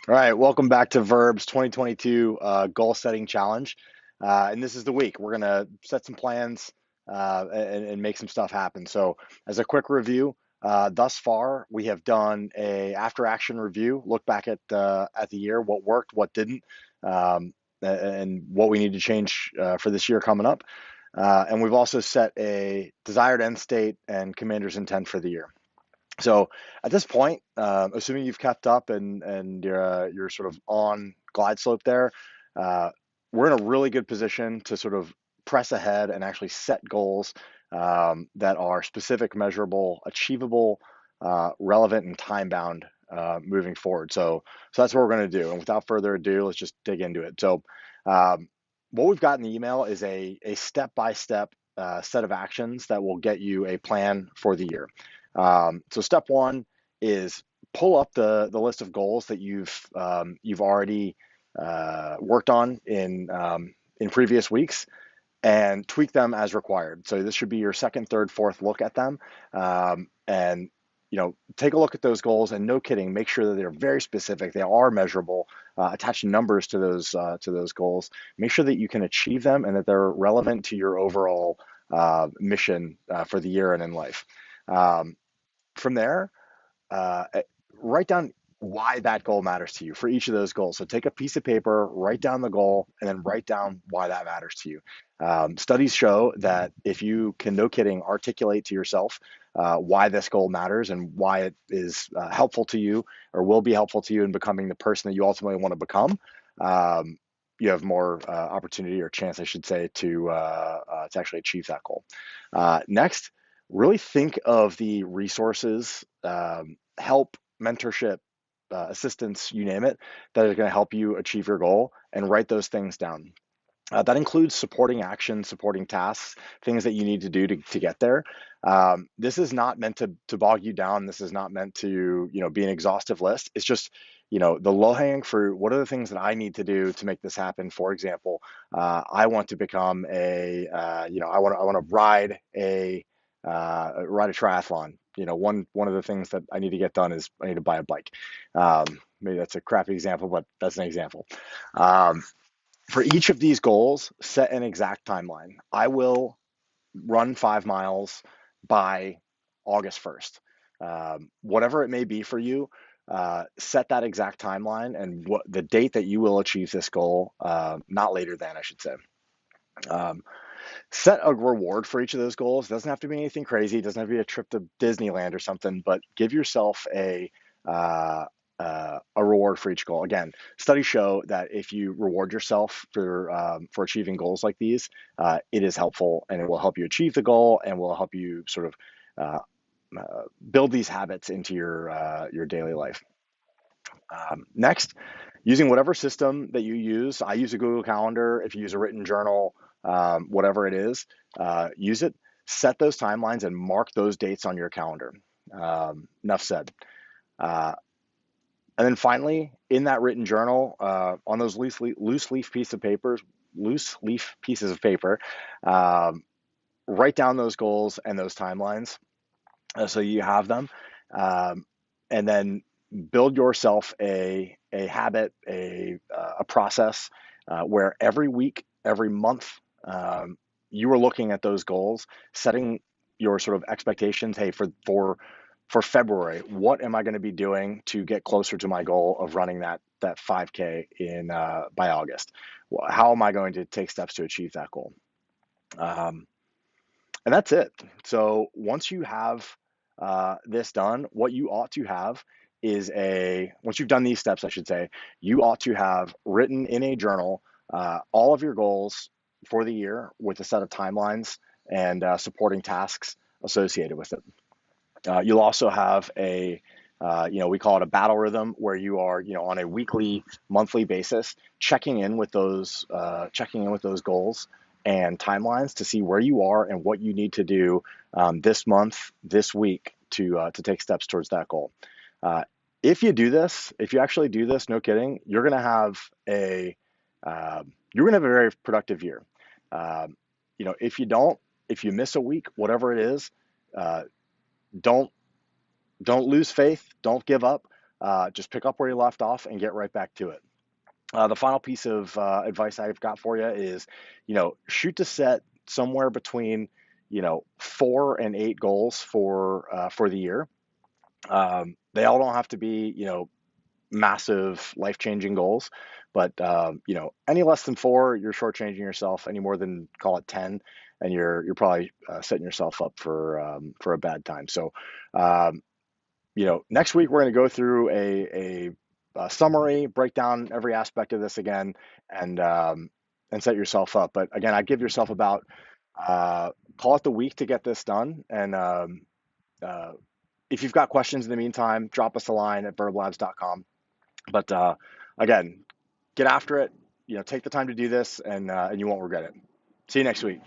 All right, welcome back to Verb's 2022 goal setting challenge. And this is the week. We're going to set some plans and make some stuff happen. So, as a quick review, thus far we have done a after action review, look back at the year, what worked, what didn't, and what we need to change for this year coming up. And we've also set a desired end state and commander's intent for the year. So at this point, assuming you've kept up and you're sort of on glide slope there, uh, we're in a really good position to sort of press ahead and actually set goals that are specific, measurable, achievable, relevant, and time bound moving forward. So that's what we're going to do. And without further ado, let's just dig into it. So what we've got in the email is a step by step set of actions that will get you a plan for the year. So step one is pull up the list of goals that you've already worked on in previous weeks and tweak them as required. So this should be your second, third, fourth look at them, and take a look at those goals. And no kidding, make sure that they're very specific. They are measurable. Attach numbers to those goals. Make sure that you can achieve them and that they're relevant to your overall mission for the year and in life. Um, from there, uh, write down why that goal matters to you for each of those goals. So take a piece of paper, write down the goal, and then write down why that matters to you. Studies show that if you can, no kidding, articulate to yourself why this goal matters and why it is helpful to you or will be helpful to you in becoming the person that you ultimately want to become, you have more opportunity or chance, I should say, to actually achieve that goal. Next, really think of the resources, help, mentorship, assistance, you name it, that are going to help you achieve your goal, and write those things down. That includes supporting actions, supporting tasks, things that you need to do to get there. This is not meant to bog you down. This is not meant to be an exhaustive list. It's just the low hanging fruit. What are the things that I need to do to make this happen? For example, I want to become I want to ride a triathlon. One of the things that I need to get done is I need to buy a bike. Maybe that's a crappy example, but that's an example. Um, for each of these goals, set an exact timeline. I will run 5 miles by August 1st. Whatever it may be for you, set that exact timeline and what the date that you will achieve this goal, not later than, I should say. Um, Set a reward for each of those goals. It doesn't have to be anything crazy. It doesn't have to be a trip to Disneyland or something, but give yourself uh, a reward for each goal. Again, studies show that if you reward yourself for achieving goals like these, it is helpful and it will help you achieve the goal and will help you sort of uh, build these habits into your daily life. Next, using whatever system that you use. I use a Google Calendar. If you use a written journal, whatever it is, use it. Set those timelines and mark those dates on your calendar. Enough said. Uh, and then finally, in that written journal, on those loose leaf pieces of paper, um, write down those goals and those timelines so you have them, um, and then build yourself a habit, a process where every week, every month, you are looking at those goals, setting your sort of expectations. Hey, for February, what am I going to be doing to get closer to my goal of running that 5K in by August? How am I going to take steps to achieve that goal? Um, and that's it. So once you have this done, what you ought to have is once you've done these steps, I should say, you ought to have written in a journal all of your goals for the year with a set of timelines and supporting tasks associated with it. You'll also have we call it a battle rhythm where you are, on a weekly, monthly basis, checking in with those goals and timelines to see where you are and what you need to do this month, this week to take steps towards that goal. Uh, if you actually do this, no kidding, you're gonna have a very productive year. Um, if you don't, if you miss a week, whatever it is, uh, don't don't lose faith. Don't give up. just pick up where you left off and get right back to it. The final piece of advice I've got for you is, shoot to set somewhere between, 4 and 8 goals for the year. They all don't have to be, massive life-changing goals, but any less than 4, you're shortchanging yourself. Any more than, call it 10, and you're probably setting yourself up for a bad time. So, next week we're going to go through a summary, break down every aspect of this again, and set yourself up. But again, I'd give yourself about call it the week to get this done. And uh, if you've got questions in the meantime, drop us a line at verblabs.com. But again, get after it. Take the time to do this, and you won't regret it. See you next week.